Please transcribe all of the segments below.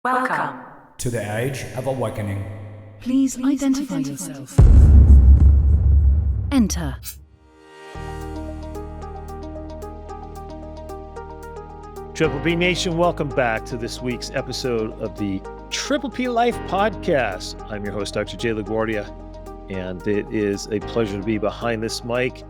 Welcome to the Age of Awakening. Please identify yourself. Enter. Triple P Nation, welcome back to this week's episode of the Triple P Life podcast. I'm your host, Dr. LaGuardia, and it is a pleasure to be behind this mic,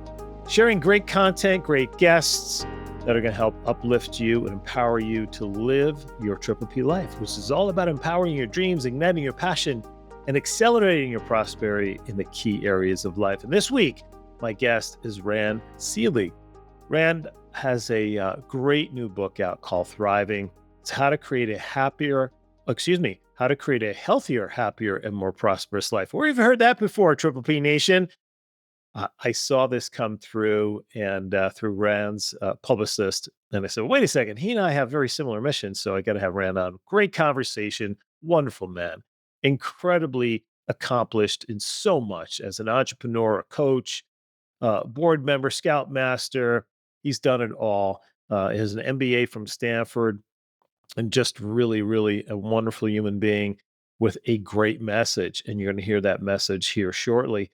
sharing great content, great guests that are going to help uplift you and empower you to live your Triple P life, which is all about empowering your dreams, igniting your passion, and accelerating your prosperity in the key areas of life. And this week, my guest is Rand Seelig. Rand has a great new book out called Thriving. It's how to create a healthier, happier, and more prosperous life. Where have you heard that before, Triple P Nation? I saw this come through and through Rand's publicist, and I said, wait a second, he and I have very similar missions, so I got to have Rand on. Great conversation, wonderful man, incredibly accomplished in so much as an entrepreneur, a coach, board member, scoutmaster. He's done it all. He has an MBA from Stanford, and just really, really a wonderful human being with a great message. And you're going to hear that message here shortly.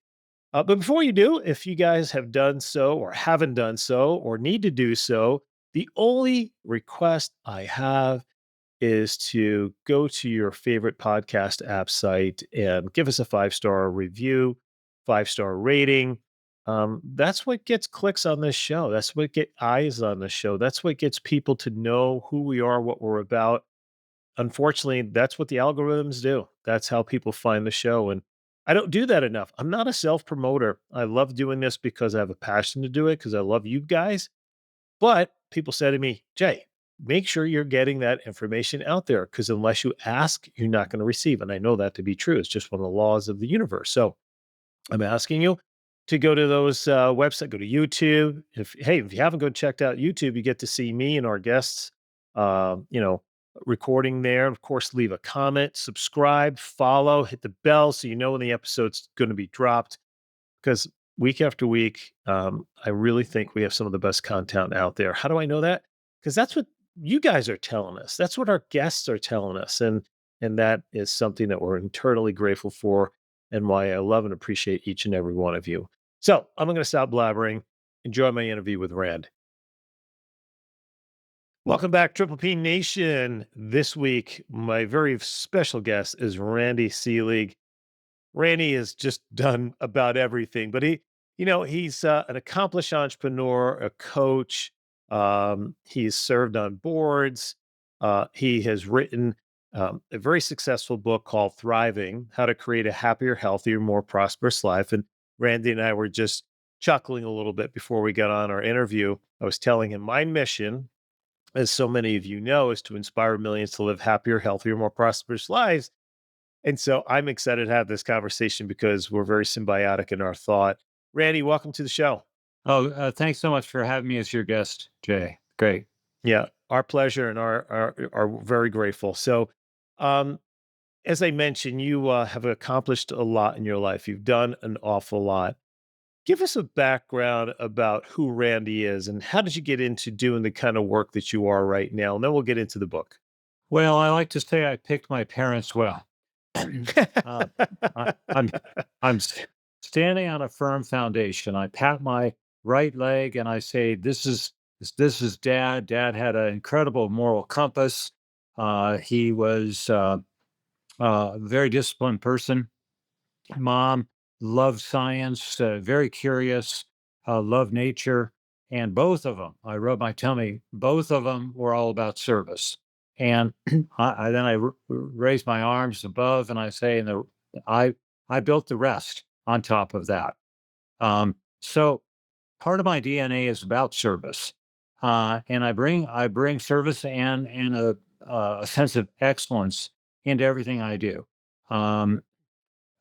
But before you do, if you guys have done so or haven't done so or need to do so, the only request I have is to go to your favorite podcast app site and give us a 5-star review, 5-star rating. That's what gets clicks on this show. That's what gets eyes on the show. That's what gets people to know who we are, what we're about. Unfortunately, that's what the algorithms do. That's how people find the show. And I don't do that enough. I'm not a self-promoter. I love doing this because I have a passion to do it, because I love you guys. But people say to me, Jay, make sure you're getting that information out there, because unless you ask, you're not going to receive. And I know that to be true. It's just one of the laws of the universe. So I'm asking you to go to those websites, go to YouTube. If you haven't checked out YouTube, you get to see me and our guests, recording there. Of course, leave a comment, subscribe, follow, hit the bell so you know when the episode's going to be dropped. Because week after week, I really think we have some of the best content out there. How do I know that? Because that's what you guys are telling us. That's what our guests are telling us. And that is something that we're eternally grateful for, and why I love and appreciate each and every one of you. So I'm going to stop blabbering. Enjoy my interview with Rand. Welcome back, Triple P Nation. This week, my very special guest is Randy Seelig. Randy has just done about everything, but he's an accomplished entrepreneur, a coach. He's served on boards. He has written a very successful book called Thriving: How to Create a Happier, Healthier, More Prosperous Life. And Randy and I were just chuckling a little bit before we got on our interview. I was telling him my mission, as so many of you know, is to inspire millions to live happier, healthier, more prosperous lives. And so I'm excited to have this conversation because we're very symbiotic in our thought. Randy, welcome to the show. Thanks so much for having me as your guest, Jay. Great. Yeah, our pleasure, and are very grateful. So, as I mentioned, you have accomplished a lot in your life. You've done an awful lot. Give us a background about who Randy is and how did you get into doing the kind of work that you are right now? And then we'll get into the book. Well, I like to say I picked my parents well. I'm standing on a firm foundation. I pat my right leg and I say, "This is Dad." Dad had an incredible moral compass. He was a very disciplined person. Mom loved science, very curious, loved nature, and both of them, I rub my tummy, both of them were all about service. And I raise my arms above and I say, I built the rest on top of that. So part of my DNA is about service, and I bring service and a sense of excellence into everything I do. Um,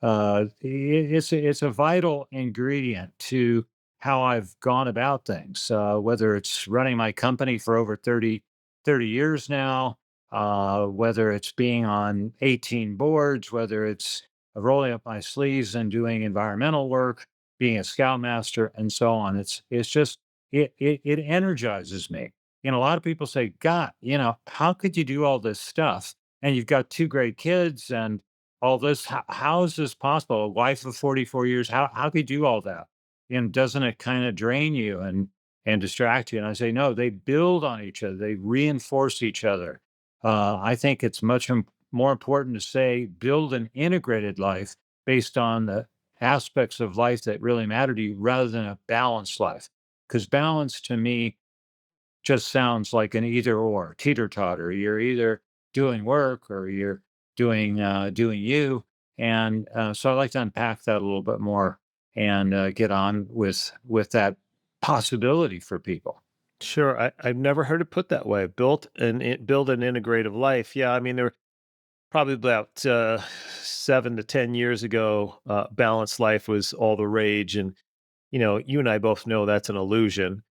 it's a vital ingredient to how I've gone about things, whether it's running my company for over 30 years now, whether it's being on 18 boards, whether it's rolling up my sleeves and doing environmental work, being a scoutmaster, and so on. It's just it energizes me. A lot of people say, God, how could you do all this stuff and you've got two great kids and all this. How is this possible? A wife of 44 years, how could you do all that? And doesn't it kind of drain you and distract you? And I say, no, they build on each other, they reinforce each other. I think it's much more important to say build an integrated life based on the aspects of life that really matter to you rather than a balanced life. Because balance to me just sounds like an either or, teeter totter. You're either doing work or you're doing you. And so I like to unpack that a little bit more and get on with that possibility for people. Sure, I've never heard it put that way. Build an integrative life. Yeah, I mean there were probably about 7 to 10 years ago, balanced life was all the rage, and you and I both know that's an illusion.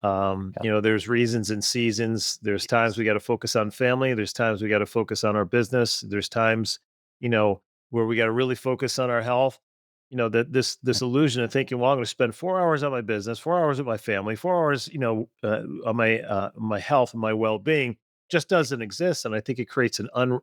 Yeah. There's reasons and seasons. There's times we got to focus on family. There's times we got to focus on our business. There's times, where we got to really focus on our health. That this illusion of thinking, well, I'm going to spend 4 hours on my business, 4 hours with my family, 4 hours, on my health and my well being, just doesn't exist. And I think it creates an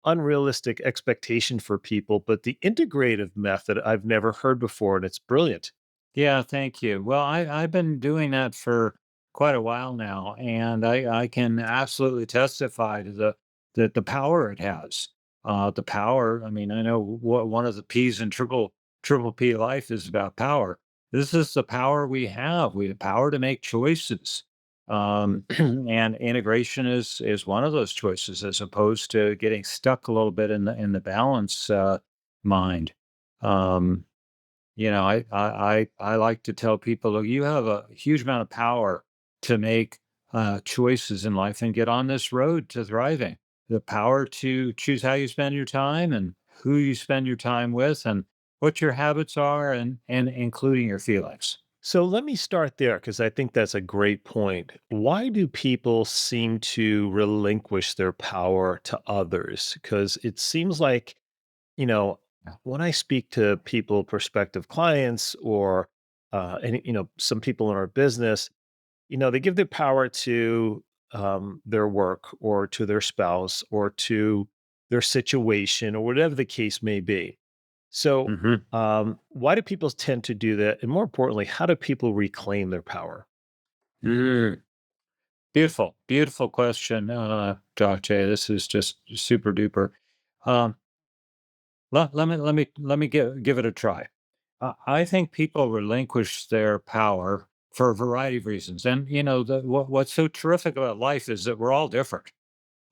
unrealistic expectation for people. But the integrative method I've never heard before, and it's brilliant. Yeah, thank you. Well, I've been doing that for quite a while now, and I can absolutely testify to the power it has. The power. I mean, I know what one of the P's in triple P life is about power. This is the power we have. We have power to make choices. And integration is one of those choices, as opposed to getting stuck a little bit in the balance mind. Um, I like to tell people, look, you have a huge amount of power to make choices in life and get on this road to thriving. The power to choose how you spend your time and who you spend your time with and what your habits are and including your feelings. So let me start there because I think that's a great point. Why do people seem to relinquish their power to others? Because it seems like, you know, Yeah. when I speak to people, prospective clients, or some people in our business, they give their power to their work or to their spouse or to their situation or whatever the case may be. So, Mhm. why do people tend to do that? And more importantly, how do people reclaim their power? Mm. Beautiful, beautiful question, Dr. This is just super duper. Um, let me give it a try. I think people relinquish their power for a variety of reasons, and what's so terrific about life is that we're all different.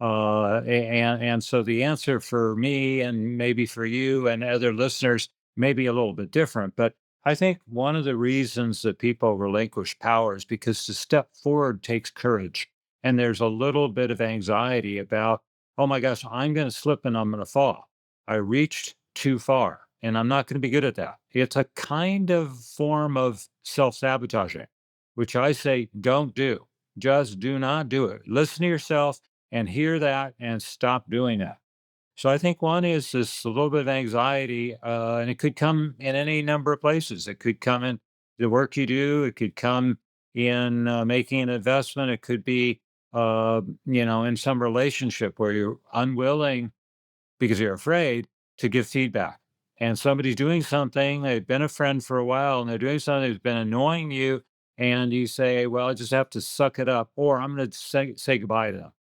And so the answer for me and maybe for you and other listeners may be a little bit different, but I think one of the reasons that people relinquish power is because to step forward takes courage. And there's a little bit of anxiety about, oh my gosh, I'm going to slip and I'm going to fall. I reached too far and I'm not going to be good at that. It's a kind of form of self sabotaging, which I say don't do. Just do not do it. Listen to yourself and hear that and stop doing that. So I think one is this a little bit of anxiety, and it could come in any number of places. It could come in the work you do. It could come in making an investment. It could be, in some relationship where you're unwilling because you're afraid to give feedback. And somebody's doing something, they've been a friend for a while, and they're doing something that's been annoying you. And you say, well, I just have to suck it up, or I'm going to say goodbye to them.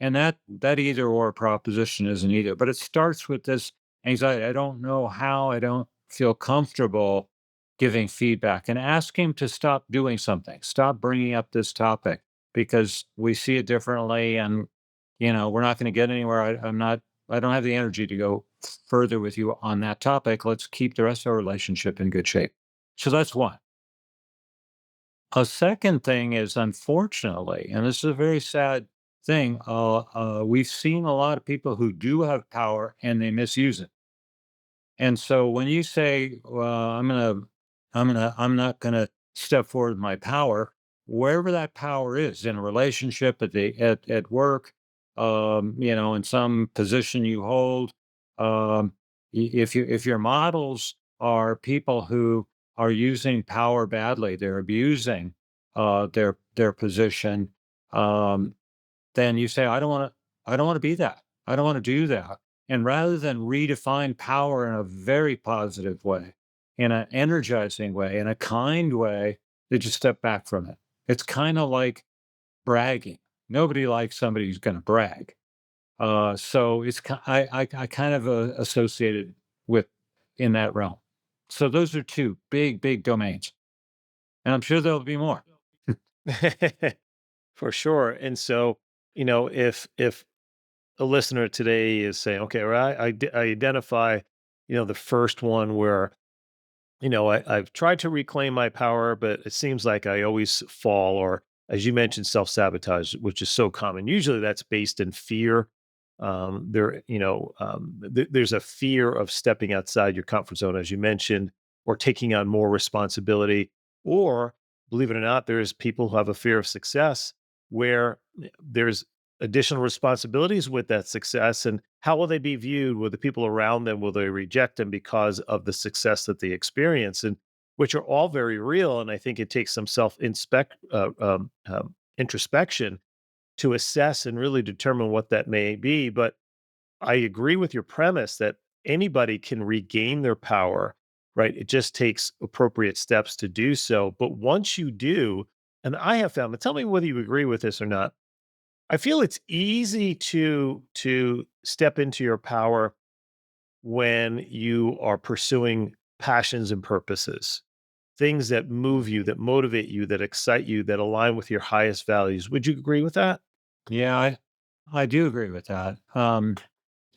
And that either or proposition isn't either, but it starts with this anxiety. I don't know how, I don't feel comfortable giving feedback and ask him to stop doing something, stop bringing up this topic because we see it differently and, we're not going to get anywhere. I don't have the energy to go further with you on that topic. Let's keep the rest of our relationship in good shape. So that's one. A second thing is, unfortunately, and this is a very sad thing, we've seen a lot of people who do have power and they misuse it. And so when you say, well, I'm not gonna step forward with my power, wherever that power is in a relationship, at work, in some position you hold, if your models are people who are using power badly, they're abusing their position, then you say, I don't want to be that. I don't want to do that. And rather than redefine power in a very positive way, in an energizing way, in a kind way, they just step back from it. It's kind of like bragging. Nobody likes somebody who's going to brag. So I kind of associated with in that realm. So those are two big domains, and I'm sure there'll be more. For sure. And so, if a listener today is saying, okay, well, I identify, the first one where I've tried to reclaim my power, but it seems like I always fall, or as you mentioned, self sabotage, which is so common. Usually that's based in fear. There's a fear of stepping outside your comfort zone, as you mentioned, or taking on more responsibility. Or, believe it or not, there's people who have a fear of success where there's additional responsibilities with that success. And how will they be viewed? Will the people around them, will they reject them because of the success that they experience? And which are all very real. And I think it takes some introspection to assess and really determine what that may be. But I agree with your premise that anybody can regain their power, right? It just takes appropriate steps to do so. But once you do, and I have found, but tell me whether you agree with this or not, I feel it's easy to step into your power when you are pursuing passions and purposes, things that move you, that motivate you, that excite you, that align with your highest values. Would you agree with that? Yeah, I do agree with that.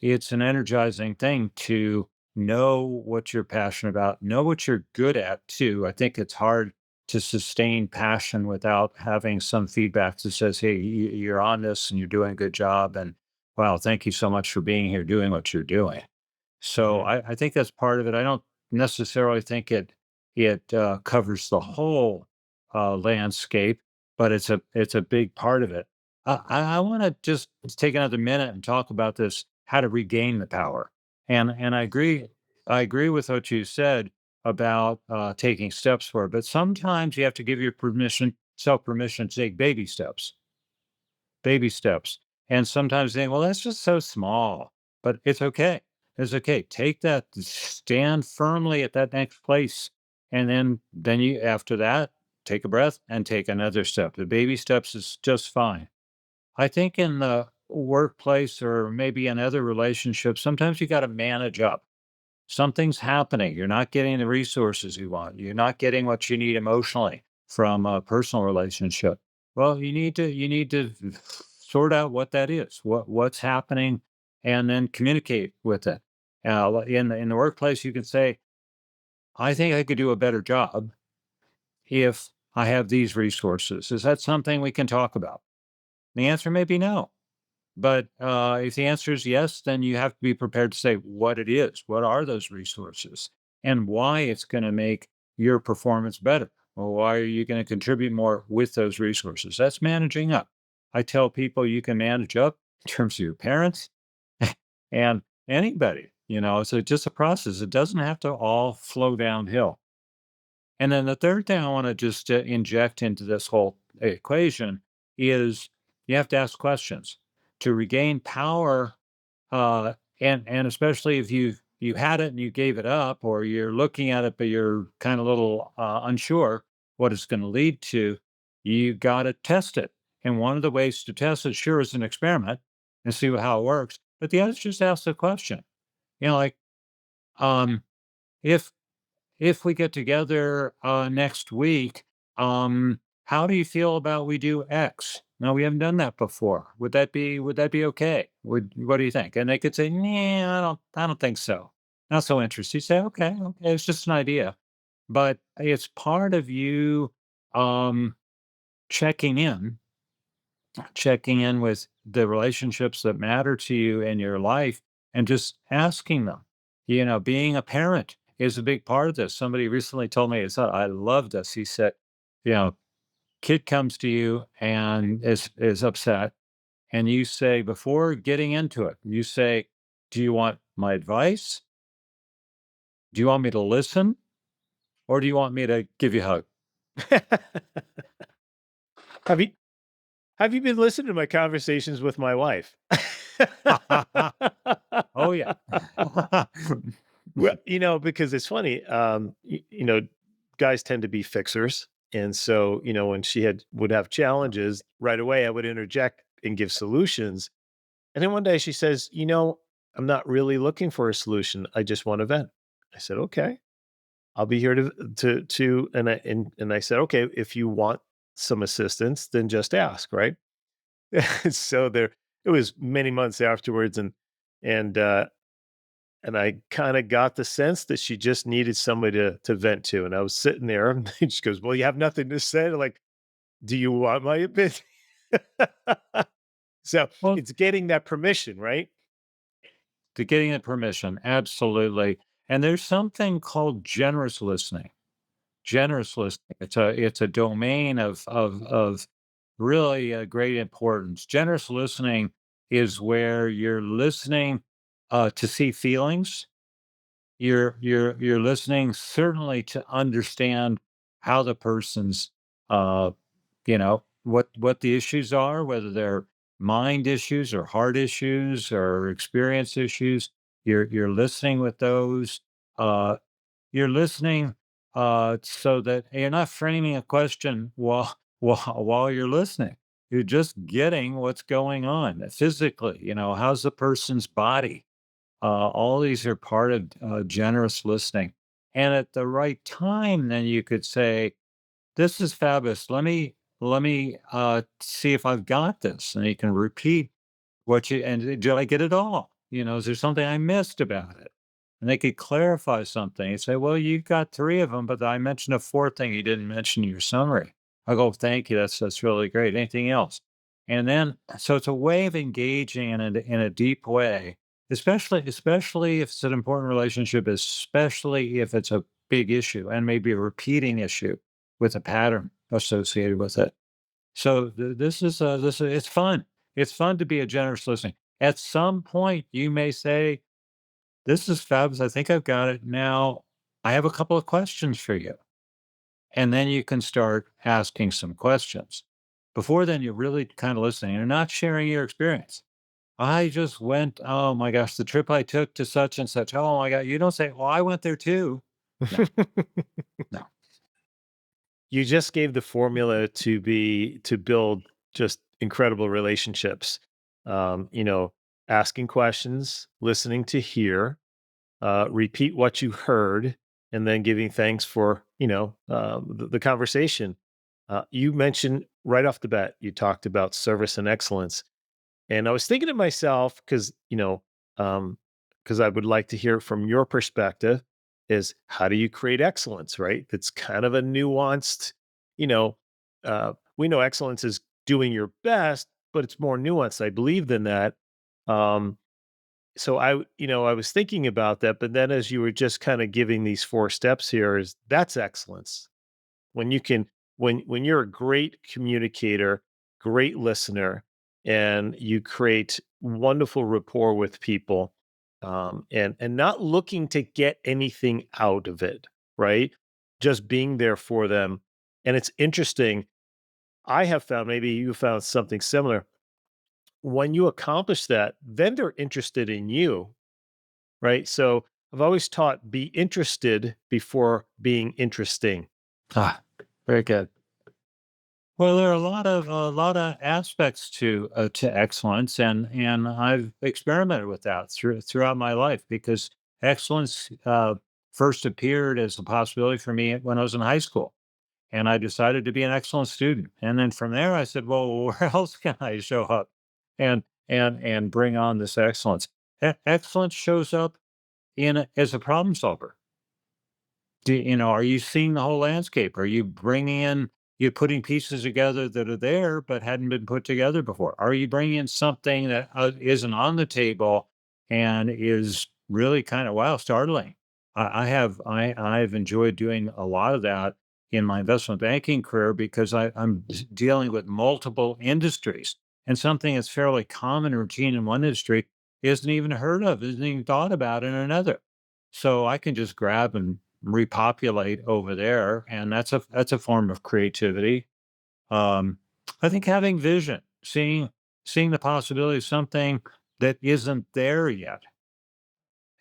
It's an energizing thing to know what you're passionate about, know what you're good at too. I think it's hard to sustain passion without having some feedback that says, "Hey, you're on this and you're doing a good job," and "Wow, thank you so much for being here, doing what you're doing." So Mhm. I think that's part of it. I don't necessarily think it covers the whole landscape, but it's a big part of it. I want to just take another minute and talk about this: how to regain the power. And I agree with what you said about taking steps for it. But sometimes you have to give your self permission to take baby steps. And sometimes saying, well, that's just so small, but it's okay. It's okay. Take that, stand firmly at that next place. And then you, after that, take a breath and take another step. The baby steps is just fine. I think in the workplace or maybe in other relationships, sometimes you got to manage up. Something's happening. You're not getting the resources you want. You're not getting what you need emotionally from a personal relationship. Well, you need to sort out what that is, what's happening, and then communicate with it. In the workplace, you can say, "I think I could do a better job if I have these resources. Is that something we can talk about?" The answer may be no. But if the answer is yes, then you have to be prepared to say what it is. What are those resources and why it's going to make your performance better? Or why are you going to contribute more with those resources? That's managing up. I tell people you can manage up in terms of your parents and anybody. It's just a process. It doesn't have to all flow downhill. And then the third thing I want to just inject into this whole equation is you have to ask questions to regain power, and especially if you had it and you gave it up, or you're looking at it but you're kind of a little unsure what it's going to lead to. You got to test it, and one of the ways to test it, sure, is an experiment and see how it works. But the other is just ask the question. Like, um, if if we get together next week, how do you feel about we do X? No, we haven't done that before. Would that be okay? What do you think? And they could say, "Nah, I don't think so. Not so interested." You say, "Okay, it's just an idea," but it's part of you um, checking in checking in with the relationships that matter to you in your life and just asking them. Being a parent is a big part of this. Somebody recently told me, I love this. He said, you know, kid comes to you and is upset. And you say, before getting into it, you say, "Do you want my advice? Do you want me to listen? Or do you want me to give you a hug?" have you have you been listening to my conversations with my wife? Oh, yeah. Well, because it's funny, guys tend to be fixers. And so, when she would have challenges right away, I would interject and give solutions. And then one day she says, I'm not really looking for a solution. I just want to vent. I said, okay, I'll be here and I said, okay, if you want some assistance, then just ask. Right. So it was many months afterwards. And, uh, and I kind of got the sense that she just needed somebody to vent to. And I was sitting there and she goes, well, you have nothing to say. I'm like, do you want my opinion? So Well, it's getting that permission, right? to getting the permission, absolutely. And there's something called generous listening. Generous listening. It's a domain of really great importance. Generous listening is where you're listening to see feelings. You're listening certainly to understand how the person's what the issues are, whether they're mind issues or heart issues or experience issues. You're listening with those. Uh, you're listening so that you're not framing a question while you're listening. You're just getting what's going on physically. How's the person's body? All these are part of generous listening. And at the right time, then you could say, "This is fabulous. Let me see if I've got this." And you can repeat did I get it all? Is there something I missed about it? And they could clarify something. You say, well, you got three of them, but I mentioned a fourth thing you didn't mention in your summary. I go, thank you. That's really great. Anything else? And then, so it's a way of engaging in a deep way, especially if it's an important relationship, especially if it's a big issue and maybe a repeating issue with a pattern associated with it. So it's fun. It's fun to be a generous listener. At some point, you may say, "This is fabulous. I think I've got it. Now, I have a couple of questions for you." And then you can start asking some questions. Before then, you're really kind of listening. You're not sharing your experience. I just went, oh my gosh, the trip I took to such and such. Oh my God. You don't say, well, I went there too. No, no. You just gave the formula to build just incredible relationships. Asking questions, listening to hear, repeat what you heard, and then giving thanks for the conversation. You mentioned right off the bat, you talked about service and excellence. And I was thinking to myself, because I would like to hear from your perspective, is how do you create excellence, right? That's kind of a nuanced, you know, we know excellence is doing your best, but it's more nuanced, I believe, than that. Um, so I was thinking about that, but then as you were just kind of giving these four steps here, is that's excellence when you can when you're a great communicator, great listener, and you create wonderful rapport with people, and not looking to get anything out of it, right? Just being there for them. And it's interesting. I have found, maybe you found something similar. When you accomplish that, then they're interested in you, right? So I've always taught be interested before being interesting. Ah, very good. Well, there are a lot of aspects to excellence, and I've experimented with that throughout my life because excellence first appeared as a possibility for me when I was in high school, and I decided to be an excellent student. And then from there, I said, "Well, where else can I show up and bring on this excellence?" Excellence shows up as a problem solver. Are you seeing the whole landscape? Are you you're putting pieces together that are there but hadn't been put together before? Are you bringing in something that isn't on the table and is really kind of wow, startling? I've enjoyed doing a lot of that in my investment banking career because I'm dealing with multiple industries, and something that's fairly common routine in one industry isn't even heard of, isn't even thought about in another. So I can just grab and repopulate over there, and that's a form of creativity. Um, I think having vision, seeing the possibility of something that isn't there yet,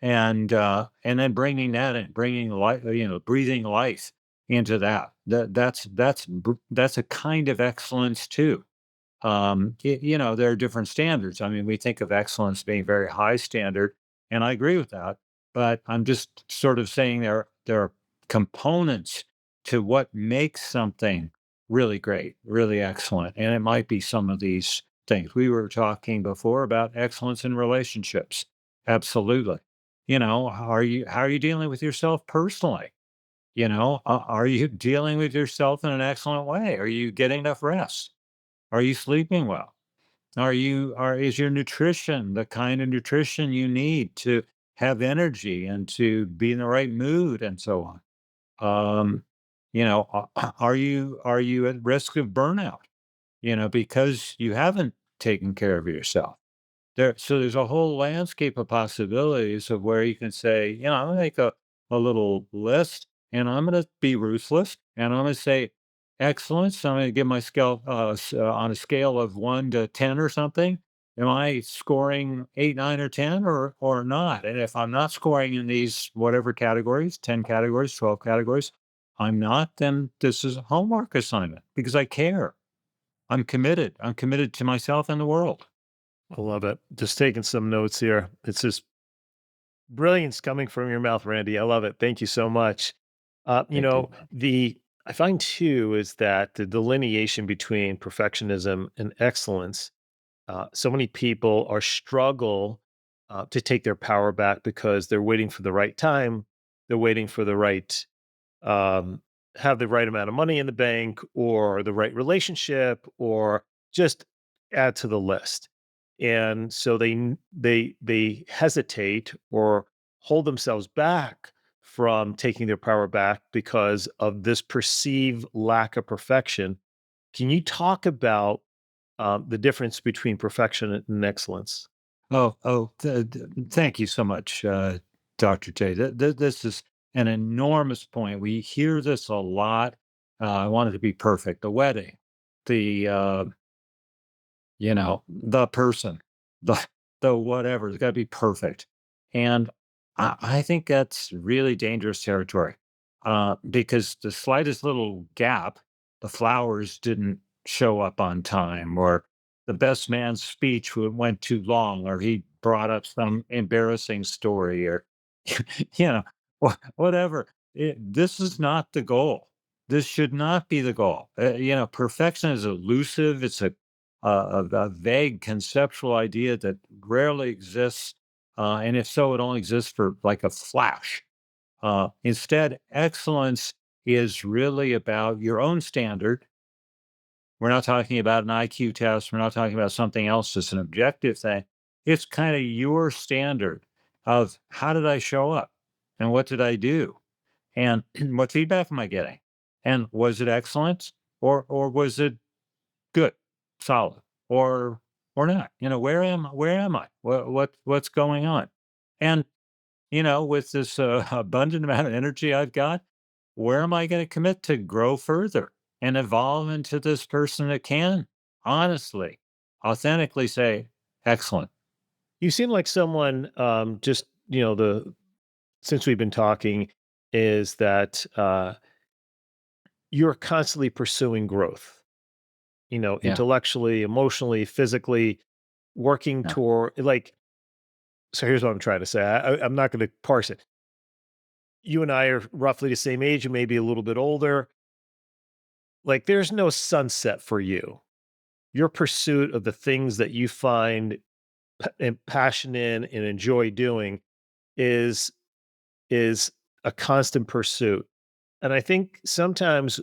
and then bringing that in, bringing life, breathing life into that. That's a kind of excellence too. There are different standards. I mean, we think of excellence being very high standard, and I agree with that. But I'm just sort of saying there are components to what makes something really great, really excellent, and it might be some of these things. We were talking before about excellence in relationships. Absolutely. How are you dealing with yourself personally? Are you dealing with yourself in an excellent way? Are you getting enough rest? Are you sleeping well? Is your nutrition the kind of nutrition you need to have energy and to be in the right mood and so on? Um, are you at risk of burnout? Because you haven't taken care of yourself. So there's a whole landscape of possibilities of where you can say, I'm gonna make a little list and I'm gonna be ruthless and I'm gonna say excellence. I'm gonna give my scale on a scale of 1 to 10 or something. Am I scoring 8, 9, or 10 or not? And if I'm not scoring in these whatever categories, 10 categories, 12 categories, I'm not, then this is a homework assignment because I care. I'm committed. I'm committed to myself and the world. I love it. Just taking some notes here. It's just brilliance coming from your mouth, Randy. I love it. Thank you so much. Thank you. The I find too is that the delineation between perfectionism and excellence. So many people are struggle to take their power back because they're waiting for the right time. They're waiting for the right um, have the right amount of money in the bank or the right relationship or just add to the list. And so they hesitate or hold themselves back from taking their power back because of this perceived lack of perfection. Can you talk about the difference between perfection and excellence? Thank you so much, Dr. J. This is an enormous point. We hear this a lot. I want it to be perfect. The wedding, the the person, the the whatever. It's got to be perfect, and I think that's really dangerous territory, because the slightest little gap, the flowers didn't show up on time, or the best man's speech went too long, or he brought up some embarrassing story, or you know, whatever. This is not the goal. This should not be the goal. Perfection is elusive. It's a vague conceptual idea that rarely exists. And if so, it only exists for like a flash. Instead, excellence is really about your own standard. We're not talking about an IQ test. We're not talking about something else that's an objective thing. It's kind of your standard of how did I show up and what did I do and what feedback am I getting? And was it excellent or was it good, solid, or not? Where am I? What's going on? And with this abundant amount of energy I've got, where am I going to commit to grow further and evolve into this person that can honestly, authentically say, excellent. You seem like someone, just, the since we've been talking, is that you're constantly pursuing growth, Yeah. intellectually, emotionally, physically, working Yeah. toward like, so here's what I'm trying to say. I'm not going to parse it. You and I are roughly the same age, and maybe a little bit older. Like, there's no sunset for you. Your pursuit of the things that you find and passion in and enjoy doing is is a constant pursuit. And I think sometimes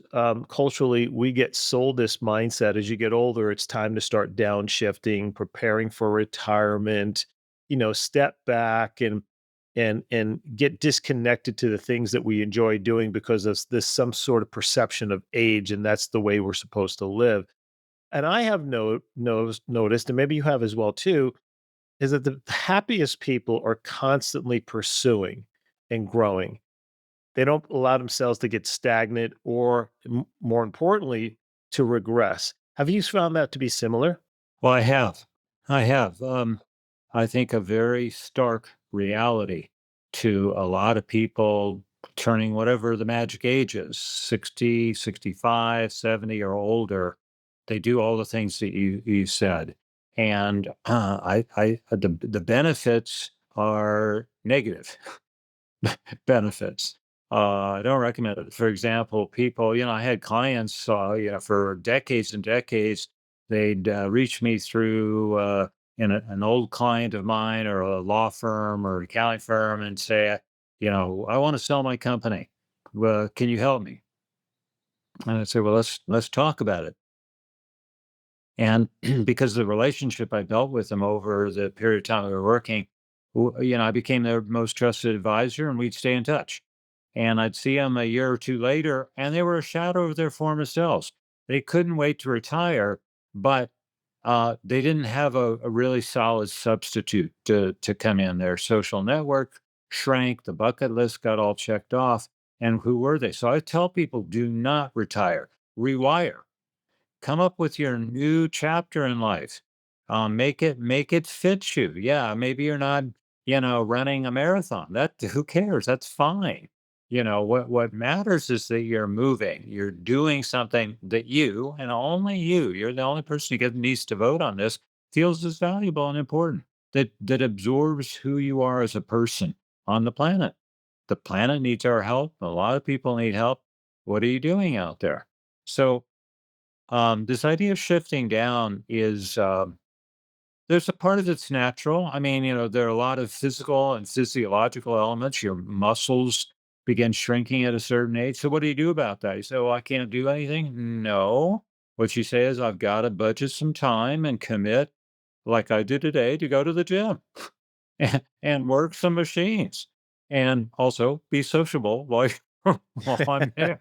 culturally we get sold this mindset as you get older, it's time to start downshifting, preparing for retirement, step back and get disconnected to the things that we enjoy doing because of this some sort of perception of age, and that's the way we're supposed to live. And I have noticed, and maybe you have as well too, is that the happiest people are constantly pursuing and growing. They don't allow themselves to get stagnant or, more importantly, to regress. Have you found that to be similar? Well, I have. I have. I think, a very stark reality to a lot of people turning whatever the magic age is, 60, 65, 70, or older. They do all the things that you said. And the benefits are negative benefits. I don't recommend it. For example, people, I had clients, for decades and decades, they'd reach me through an old client of mine or a law firm or accounting firm and say, I want to sell my company. Well, can you help me? And I'd say, well, let's talk about it. And because the relationship I built with them over the period of time we were working, I became their most trusted advisor, and we'd stay in touch. And I'd see them a year or two later, and they were a shadow of their former selves. They couldn't wait to retire, but they didn't have a really solid substitute to come in. Their social network shrank, the bucket list got all checked off. And who were they? So I tell people, do not retire, rewire. Come up with your new chapter in life. Make it fit you. Yeah, maybe you're not, running a marathon. That who cares? That's fine. What matters is that you're moving. You're doing something that you and only you're the only person who needs to vote on this, feels is valuable and important. That absorbs who you are as a person on the planet. The planet needs our help. A lot of people need help. What are you doing out there? So this idea of shifting down is there's a part of it's natural. I mean, there are a lot of physical and physiological elements. Your muscles begin shrinking at a certain age. So what do you do about that? You say, "Well, I can't do anything." No. What you say is, "I've got to budget some time and commit, like I did today, to go to the gym and work some machines, and also be sociable while while I'm there."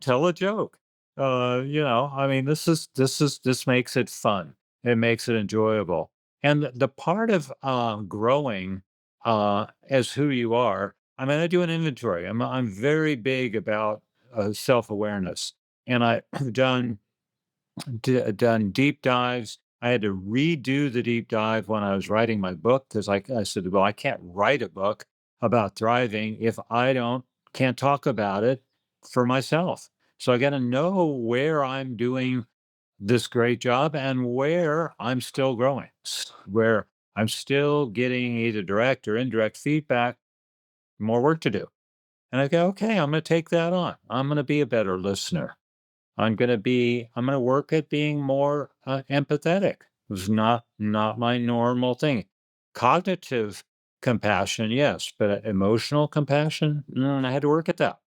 Tell a joke. I mean, this makes it fun. It makes it enjoyable. And the part of growing as who you are, I mean, I do an inventory. I'm very big about self-awareness, and I've done deep dives. I had to redo the deep dive when I was writing my book because I said, well, I can't write a book about thriving if I don't can't talk about it for myself. So I got to know where I'm doing this great job and where I'm still growing, where I'm still getting either direct or indirect feedback, more work to do. And I go, okay, I'm going to take that on. I'm going to be a better listener. I'm gonna work at being more empathetic. It's not my normal thing. Cognitive compassion, yes, but emotional compassion, I had to work at that.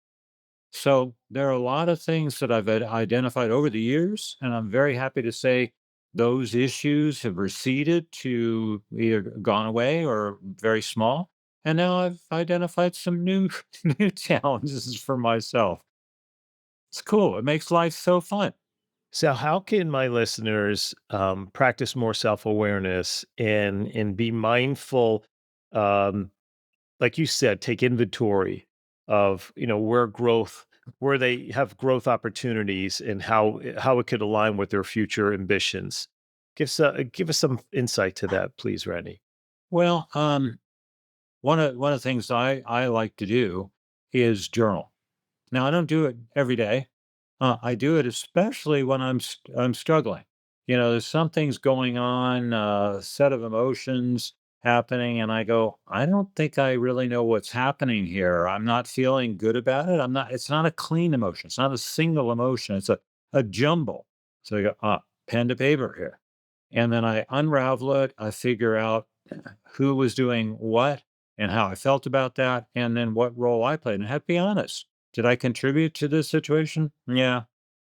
So there are a lot of things that I've identified over the years, and I'm very happy to say those issues have receded to either gone away or very small. And now I've identified some new new challenges for myself. It's cool. It makes life so fun. So, how can my listeners practice more self awareness and be mindful? Um, like you said, take inventory of where they have growth opportunities, and how it could align with their future ambitions. Give us some insight to that, please, Randy. Well, one of the things I like to do is journal. Now, I don't do it every day. I do it especially when I'm struggling. There's some things going on, a set of emotions happening, and I go, I don't think I really know what's happening here. I'm not feeling good about it. I'm not. It's not a clean emotion. It's not a single emotion. It's a jumble. So I go, pen to paper here. And then I unravel it. I figure out who was doing what and how I felt about that, and then what role I played. And I have to be honest. Did I contribute to this situation? Yeah.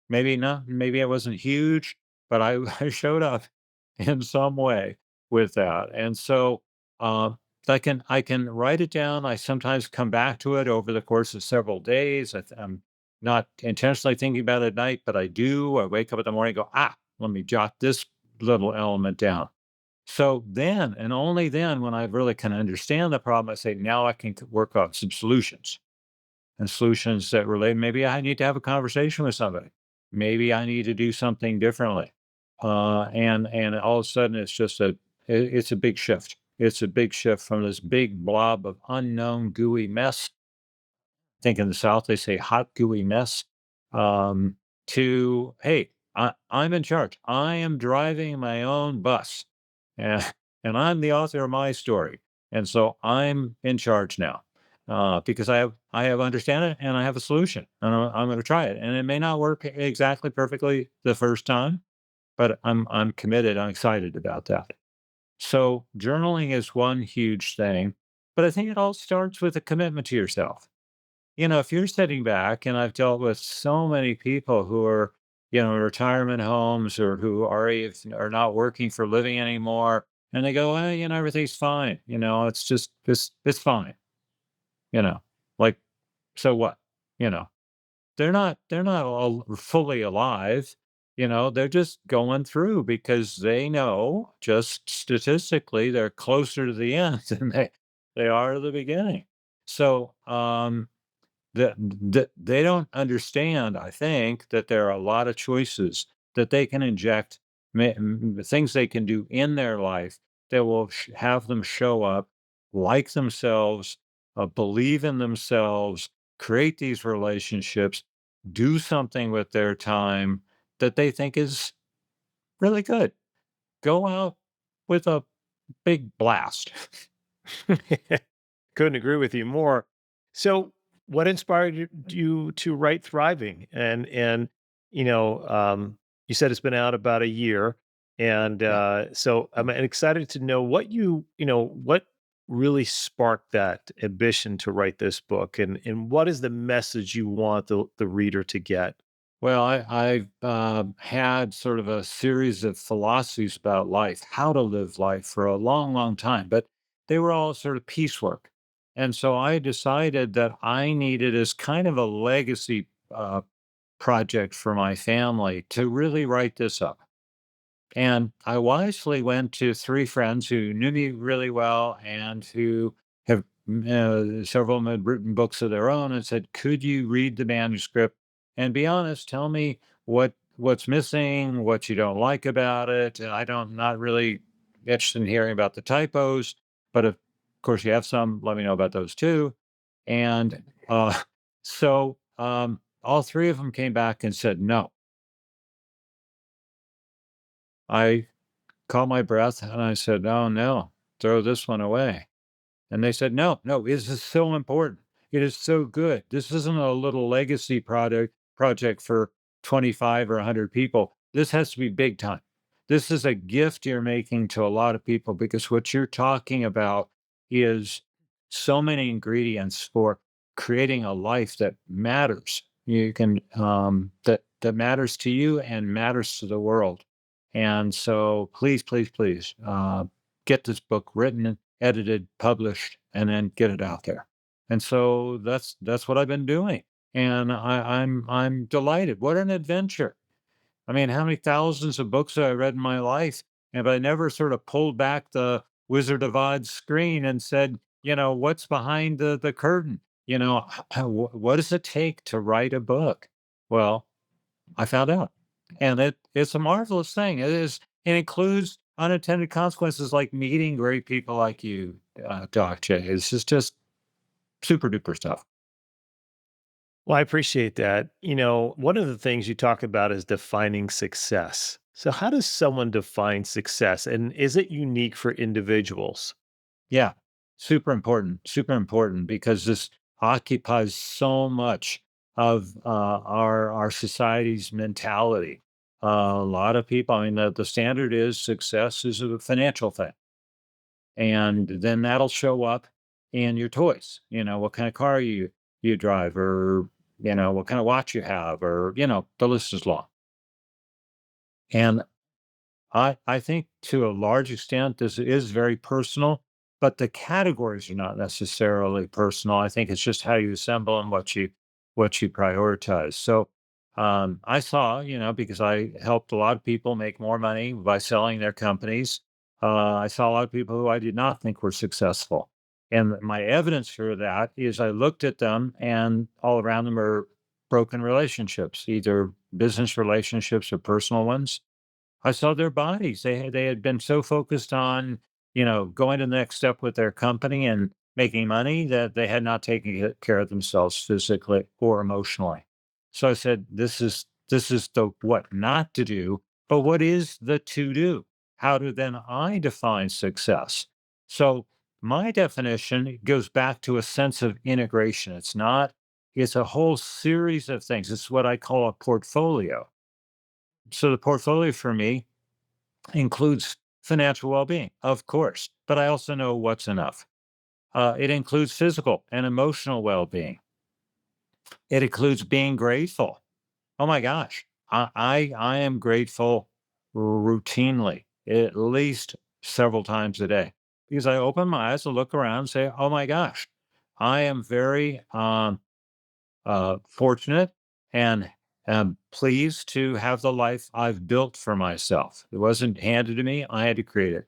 Maybe not. Maybe I wasn't huge, but I, I showed up in some way with that. And so uh, I can write it down. I sometimes come back to it over the course of several days. I'm not intentionally thinking about it at night, but I do. I wake up in the morning and go, let me jot this little element down. So then, and only then, when I really can understand the problem, I say, now I can work on some solutions and solutions that relate. Maybe I need to have a conversation with somebody. Maybe I need to do something differently. And all of a sudden, it's just it's a big shift. It's a big shift from this big blob of unknown gooey mess. I think in the South they say hot gooey mess. Um, to hey, I'm in charge. I am driving my own bus, and, and I'm the author of my story, and so I'm in charge now because I have understand it and I have a solution, and I'm going to try it. And it may not work exactly perfectly the first time, but I'm committed. I'm excited about that. So journaling is one huge thing, but I think it all starts with a commitment to yourself. If you're sitting back, and I've dealt with so many people who are, in retirement homes or who are not working for a living anymore, and they go, well, everything's fine. It's just it's fine. You know, like so what? You know, they're not all fully alive. They're just going through because they know just statistically they're closer to the end than they are to the beginning. So that they don't understand, I think, that there are a lot of choices that they can inject, things they can do in their life that will have them show up, like themselves, believe in themselves, create these relationships, do something with their time that they think is really good. Go out with a big blast. Couldn't agree with you more. So, what inspired you to write Thriving? And you said it's been out about a year, and Yeah. so I'm excited to know what really sparked that ambition to write this book, and what is the message you want the reader to get? Well, I've had sort of a series of philosophies about life, how to live life for a long, long time, but they were all sort of piecework. And so I decided that I needed as kind of a legacy project for my family to really write this up. And I wisely went to three friends who knew me really well and who have several of them had written books of their own and said, "Could you read the manuscript and be honest? Tell me what's missing, what you don't like about it." And I don't not really interested in hearing about the typos, but of course you have some. Let me know about those too. And all three of them came back and said, "No." I caught my breath and I said, "Oh, no, throw this one away." And they said, "No, no, this is so important. It is so good. This isn't a little legacy project for 25 or 100 people. This has to be big time. This is a gift you're making to a lot of people because what you're talking about is so many ingredients for creating a life that matters. You can that matters to you and matters to the world. And so please, please, please get this book written, edited, published, and then get it out there." And so that's what I've been doing, and I'm delighted. What an adventure! I mean, how many thousands of books have I read in my life, and I never sort of pulled back the Wizard of Oz screen and said, what's behind the curtain? What does it take to write a book? Well, I found out. And it's a marvelous thing. It is. It includes unintended consequences like meeting great people like you, Doc J. It's just super duper stuff. Well, I appreciate that. One of the things you talk about is defining success. So, how does someone define success, and is it unique for individuals? Yeah, super important because this occupies so much of our society's mentality. A lot of people, I mean, the standard is success is a financial thing. And then that'll show up in your toys. What kind of car you drive, or what kind of watch you have, or the list is long. And I think to a large extent this is very personal, but the categories are not necessarily personal. I think it's just how you assemble and what you prioritize. So I saw, because I helped a lot of people make more money by selling their companies. I saw a lot of people who I did not think were successful. And my evidence for that is I looked at them and all around them are broken relationships, either business relationships or personal ones. I saw their bodies. They had been so focused on going to the next step with their company and making money, that they had not taken care of themselves physically or emotionally. So I said, this is the what not to do, but what is the to do? How do then I define success? So my definition goes back to a sense of integration. It's a whole series of things. It's what I call a portfolio. So the portfolio for me includes financial well-being, of course, but I also know what's enough. It includes physical and emotional well-being. It includes being grateful. Oh my gosh, I am grateful routinely, at least several times a day, because I open my eyes and look around and say, "Oh my gosh, I am very fortunate and am pleased to have the life I've built for myself. It wasn't handed to me; I had to create it."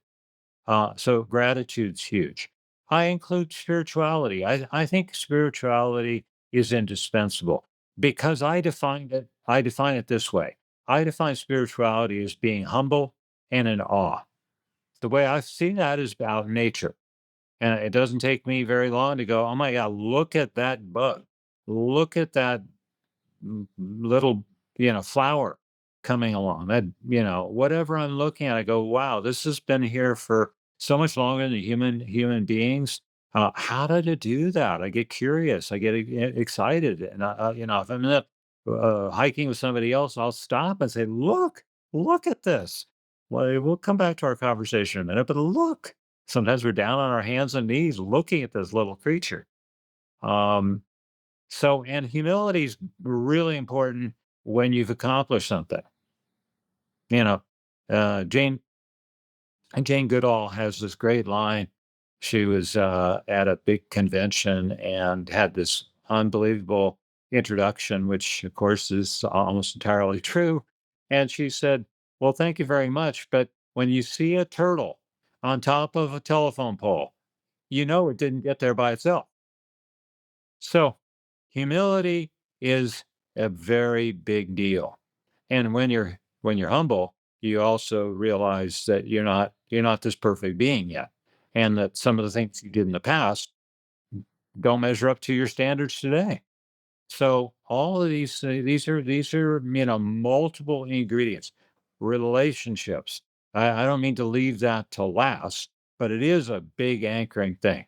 So gratitude's huge. I include spirituality. I think spirituality is indispensable because I define it this way. I define spirituality as being humble and in awe. The way I see that is about nature. And it doesn't take me very long to go, oh my God, look at that bug. Look at that little, flower coming along. That, whatever I'm looking at, I go, wow, this has been here for so much longer than human beings. How did it do that? I get curious. I get excited, and if I'm hiking with somebody else, I'll stop and say, look at this. Well, we'll come back to our conversation in a minute, but look. Sometimes we're down on our hands and knees looking at this little creature. Um, and humility is really important when you've accomplished something. You know, Jane Goodall has this great line. She was at a big convention and had this unbelievable introduction, which of course is almost entirely true. And she said, "Well, thank you very much, but when you see a turtle on top of a telephone pole, you know it didn't get there by itself." So humility is a very big deal. And when you're humble, you also realize that you're not this perfect being yet. And that some of the things you did in the past don't measure up to your standards today. So all of these are multiple ingredients. Relationships. I don't mean to leave that to last, but it is a big anchoring thing.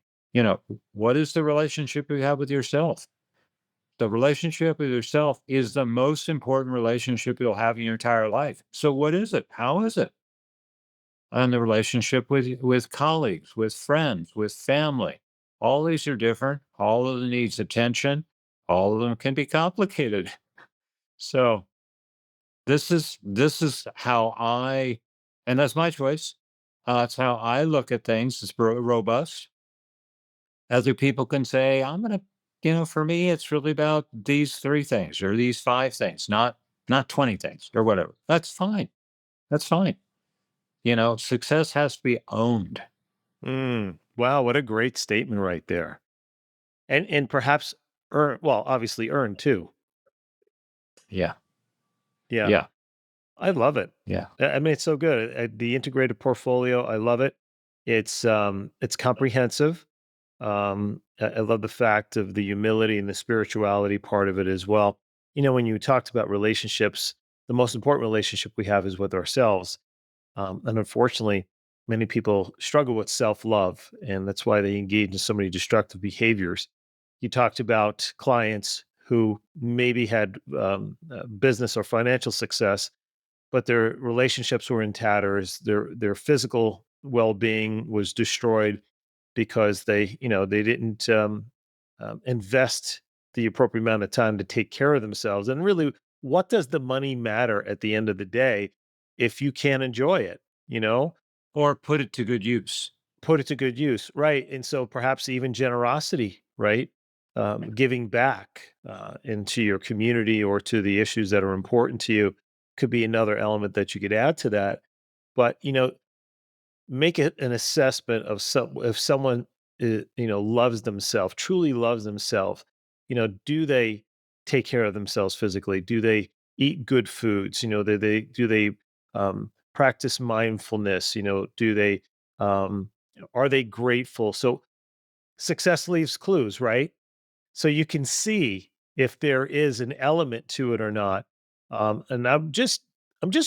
What is the relationship you have with yourself? The relationship with yourself is the most important relationship you'll have in your entire life. So what is it? How is it? And the relationship with colleagues, with friends, with family. All these are different. All of them needs attention. All of them can be complicated. So this is how and that's my choice. It's how I look at things. It's robust. Other people can say, I'm going to, for me, it's really about these three things or these five things, not 20 things or whatever. That's fine. That's fine. Success has to be owned. Wow, what a great statement right there. And perhaps obviously earn too. Yeah. Yeah, Yeah. I love it. Yeah. I mean, it's so good. The integrated portfolio, I love it. It's comprehensive. I love the fact of the humility and the spirituality part of it as well. When you talked about relationships, the most important relationship we have is with ourselves. And unfortunately, many people struggle with self love, and that's why they engage in so many destructive behaviors. You talked about clients who maybe had business or financial success, but their relationships were in tatters. Their physical well being was destroyed because they didn't invest the appropriate amount of time to take care of themselves. And really, what does the money matter at the end of the day if you can't enjoy it? You know, Or put it to good use. put it to good use, right? And so perhaps even generosity, right? Giving back into your community or to the issues that are important to you could be another element that you could add to that. But make it an assessment of if someone loves themselves, truly loves themselves. Do they take care of themselves physically? Do they eat good foods? Do they practice mindfulness? Do they Are they grateful? So success leaves clues, right? So you can see if there is an element to it or not. And I'm just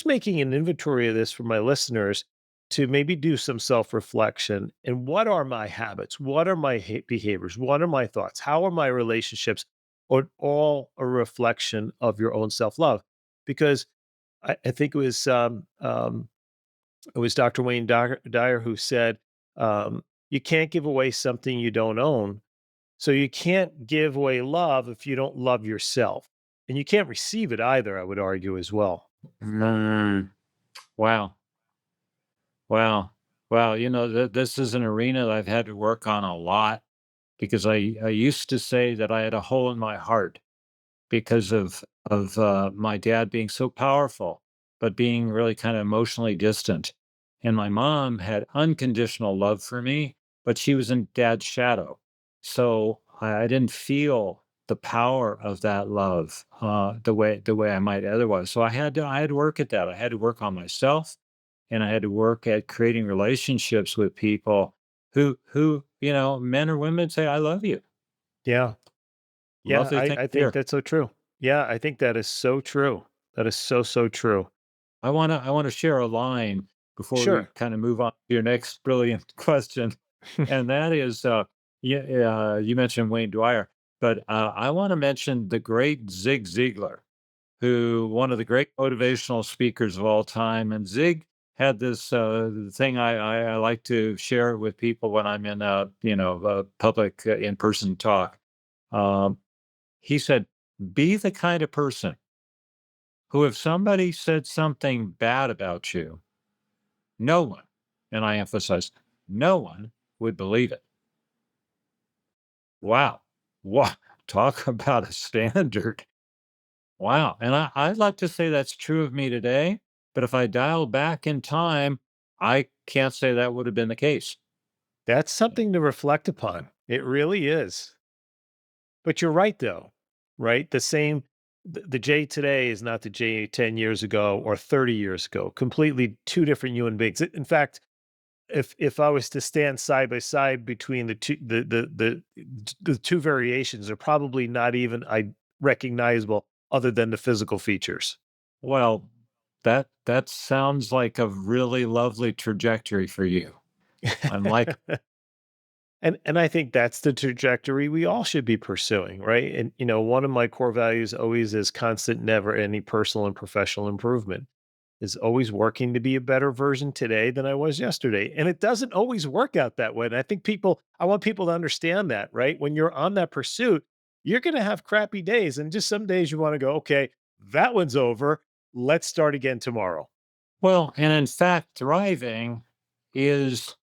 making an inventory of this for my listeners to maybe do some self-reflection. And what are my habits? What are my behaviors? What are my thoughts? How are my relationships? Or all a reflection of your own self-love? Because I think it was Dr. Wayne Dyer who said, "You can't give away something you don't own." So you can't give away love if you don't love yourself. And you can't receive it either, I would argue as well. Mm, wow. Wow. Wow. This is an arena that I've had to work on a lot because I used to say that I had a hole in my heart because of my dad being so powerful, but being really kind of emotionally distant. And my mom had unconditional love for me, but she was in dad's shadow. So I didn't feel the power of that love the way I might otherwise. So I had to work at that. I had to work on myself, and I had to work at creating relationships with people who men or women say, I love you. Yeah. Yeah. Lovely thing I to think hear. that's so true. Yeah. I think that is so true. That is so, so true. I wanna share a line before we Sure. kind of move on to your next brilliant question, and that is, you mentioned Wayne Dwyer, but I want to mention the great Zig Ziglar, who one of the great motivational speakers of all time. And Zig had this thing I like to share with people when I'm in a public in person talk. Um, he said, "Be the kind of person who, if somebody said something bad about you, no one, and I emphasize, no one would believe it." Wow. Wow. Talk about a standard. Wow. And I'd like to say that's true of me today. But if I dial back in time, I can't say that would have been the case. That's something to reflect upon. It really is. But you're right, though, right? The Jay today is not the Jay 10 years ago or 30 years ago. Completely two different human beings. In fact, if I was to stand side by side between the two variations, they're probably not even recognizable other than the physical features. Well, that sounds like a really lovely trajectory for you. I'm like, And I think that's the trajectory we all should be pursuing, right? And one of my core values always is constant, never any personal and professional improvement. Is always working to be a better version today than I was yesterday. And it doesn't always work out that way. And I want people to understand that, right? When you're on that pursuit, you're going to have crappy days. And just some days you want to go, okay, that one's over. Let's start again tomorrow. well, and in fact, thriving is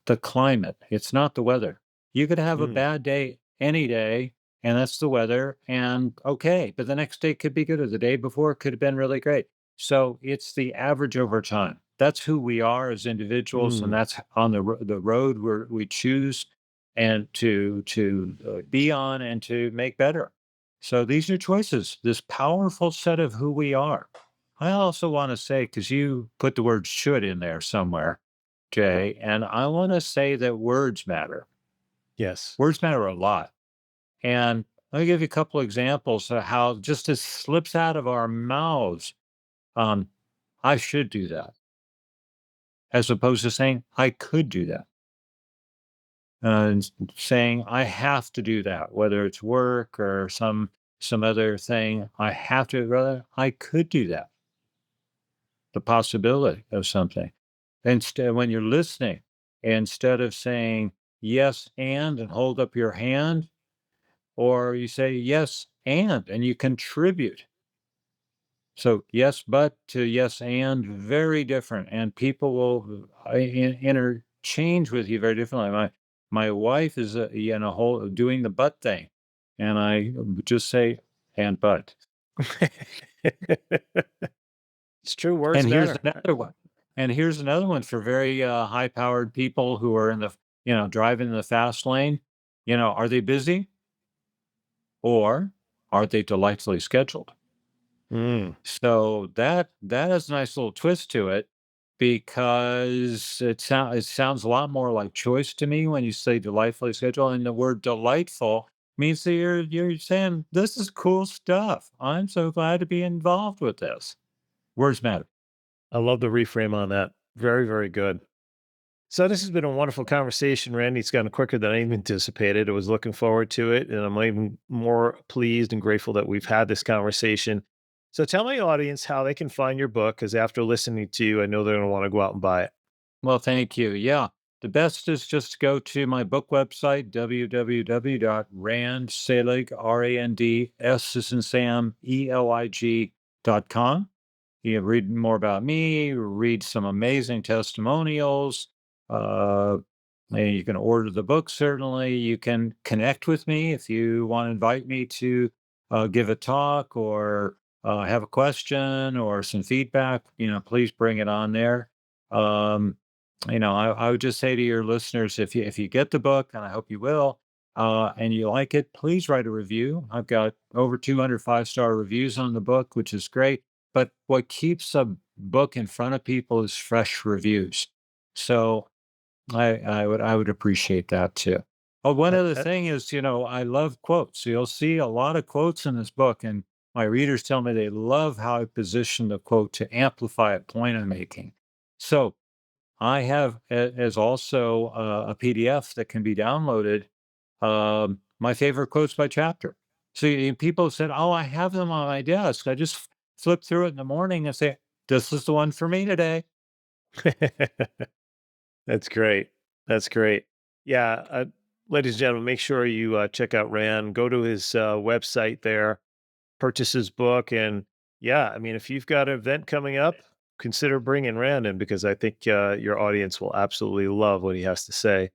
the climate. It's not the weather. You could have a Mm, bad day any day, and that's the weather, and okay, but the next day could be good, or the day before could have been really great. So it's the average over time. That's who we are as individuals, and mm. that's on the road where we choose and to be on and to make better. So these are choices. This powerful set of who we are. I also want to say, because you put the word should in there somewhere, Jay, and I want to say that words matter. Yes. Words matter a lot. And let me give you a couple examples of how just it slips out of our mouths. Um, I should do that, as opposed to saying I could do that. And saying I have to do that, whether it's work or some other thing, I have to, rather I could do that. The possibility of something. Instead, when you're listening, instead of saying yes and hold up your hand, or you say yes and you contribute. So yes, but to yes and, very different, and people will interchange with you very differently. My wife is whole doing the but thing, and I just say and but. It's true. Words And here's matter. another one. And here's another one for very high-powered people who are in driving in the fast lane. Are they busy or are they delightfully scheduled? Mm, So that has a nice little twist to it because it sounds a lot more like choice to me when you say delightfully schedule, and the word delightful means that you're saying this is cool stuff. I'm so glad to be involved with this. Words matter. I love the reframe on that. Very, very good. So this has been a wonderful conversation, Randy. It's gone quicker than I even anticipated. I was looking forward to it, and I'm even more pleased and grateful that we've had this conversation. So tell my audience how they can find your book, because after listening to you, I know they're going to want to go out and buy it. Well, thank you. Yeah. The best is just to go to my book website, www.randselig, R-A-N-D, S as in Sam, ELIG.com. You can read more about me, read some amazing testimonials. Uh, and you can order the book, certainly. You can connect with me if you want to invite me to give a talk or have a question or some feedback. Please bring it on there. Um, I would just say to your listeners, if you get the book, and I hope you will, and you like it, please write a review. I've got over 200 5-star reviews on the book, which is great. But what keeps a book in front of people is fresh reviews. So I would appreciate that too. Oh, one Uh, other uh, thing is, I love quotes. So you'll see a lot of quotes in this book, and my readers tell me they love how I position the quote to amplify a point I'm making. So I have as also a PDF that can be downloaded. My favorite quotes by chapter. So people said, "Oh, I have them on my desk. I just flip through it in the morning and say, this is the one for me today." That's great. That's great. Yeah, ladies and gentlemen, make sure you check out Rand. Go to his website there, purchase his book, and yeah, I mean, if you've got an event coming up, consider bringing Rand in because I think your audience will absolutely love what he has to say.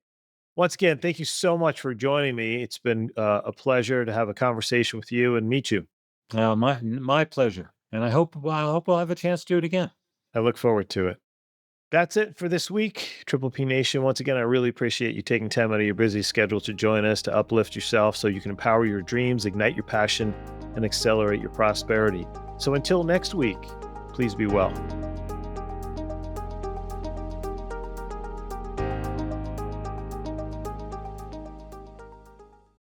Once again, thank you so much for joining me. It's been a pleasure to have a conversation with you and meet you. My pleasure, and I hope we'll have a chance to do it again. I look forward to it. That's it for this week, Triple P Nation. Once again, I really appreciate you taking time out of your busy schedule to join us to uplift yourself so you can empower your dreams, ignite your passion, and accelerate your prosperity. So until next week, please be well.